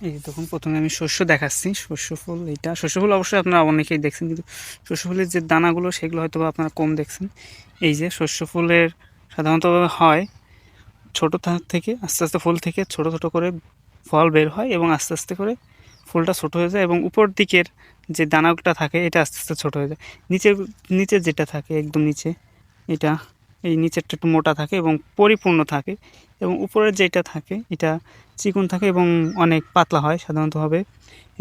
এই যে তখন প্রথমে আমি শস্য দেখাচ্ছি, শস্য ফুল। এটা শস্য ফুল অবশ্যই আপনারা অনেকেই দেখছেন, কিন্তু শস্য ফুলের যে দানাগুলো সেগুলো হয়তো বা আপনারা কম দেখছেন। এই যে শস্য ফুলের সাধারণত হয় ছোট থেকে আস্তে আস্তে ফুল থেকে ছোট ছোট করে ফল বের হয় এবং আস্তে আস্তে করে ফুলটা ছোট হয়ে যায় এবং উপর দিকের যে দানাটা থাকে এটা আস্তে আস্তে ছোট হয়ে যায়। নিচের নিচের যেটা থাকে একদম নিচে, এটা এই নিচেরটা একটু মোটা থাকে এবং পরিপূর্ণ থাকে, এবং উপরের যেটা থাকে এটা চিকন থাকে এবং অনেক পাতলা হয় সাধারণতভাবে।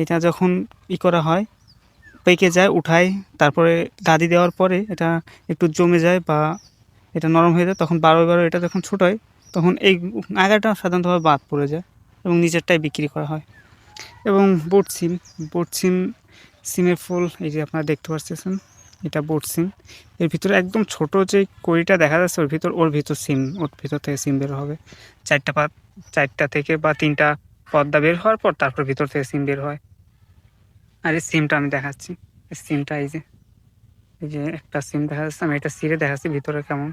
এটা যখন করা হয়, পেকে যায়, উঠায়, তারপরে গাদি দেওয়ার পরে এটা একটু জমে যায় বা এটা নরম হয়ে যায়, তখন বারো বারো এটা যখন ছোটায় তখন এই আগাটা সাধারণতভাবে বাদ পড়ে যায় এবং নিচেরটাই বিক্রি করা হয়। এবং বুট সিম, বুট সিম, সিমের ফুল এই যে আপনারা দেখতে পাচ্ছেন, এটা বুট সিম। এর ভিতরে একদম ছোট যে কড়িটা দেখা যাচ্ছে ওর ভিতর সিম, ওর ভিতর থেকে সিম বের হবে। চারটা থেকে বা তিনটা পর্দা বের হওয়ার পর তারপর ভিতর থেকে সিম বের হয়। আর এই সিমটা আমি দেখাচ্ছি, এই সিমটা এই যে একটা সিম দেখা যাচ্ছে, আমি এটা ছিঁড়ে দেখাচ্ছি ভিতরে কেমন।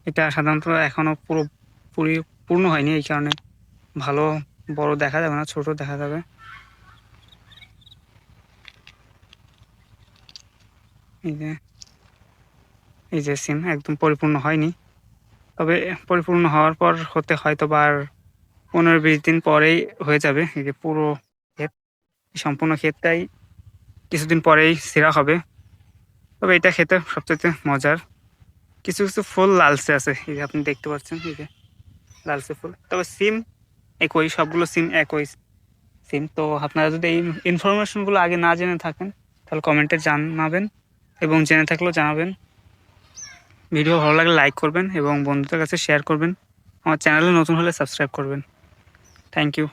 এটা সাধারণত এখনো পুরোপুরি পূর্ণ হয়নি, এই কারণে ভালো বড় দেখা যাবে না, ছোট দেখা যাবে। এই যে সিম একদম পরিপূর্ণ হয়নি, তবে পরিপূর্ণ হওয়ার পর হতে হয়তো বা আর 15-20 দিন পরেই হয়ে যাবে। এই যে পুরো ক্ষেত, সম্পূর্ণ ক্ষেতটাই কিছুদিন পরেই ছেঁড়া হবে। তবে এটা খেতে সবচেয়ে মজার। কিছু কিছু ফুল লালচে আছে, এই যে আপনি দেখতে পাচ্ছেন, এই যে লালচে ফুল। তবে সিম একই, সবগুলো সিম একই সিম। তো আপনারা যদি এই ইনফরমেশনগুলো আগে না জেনে থাকেন তাহলে কমেন্টে জানাবেন, এবং জেনে থাকলেও জানাবেন। ভিডিও ভালো লাগলে লাইক করবেন এবং বন্ধুদের কাছে শেয়ার করবেন। আমার চ্যানেলে নতুন হলে সাবস্ক্রাইব করবেন। Thank you.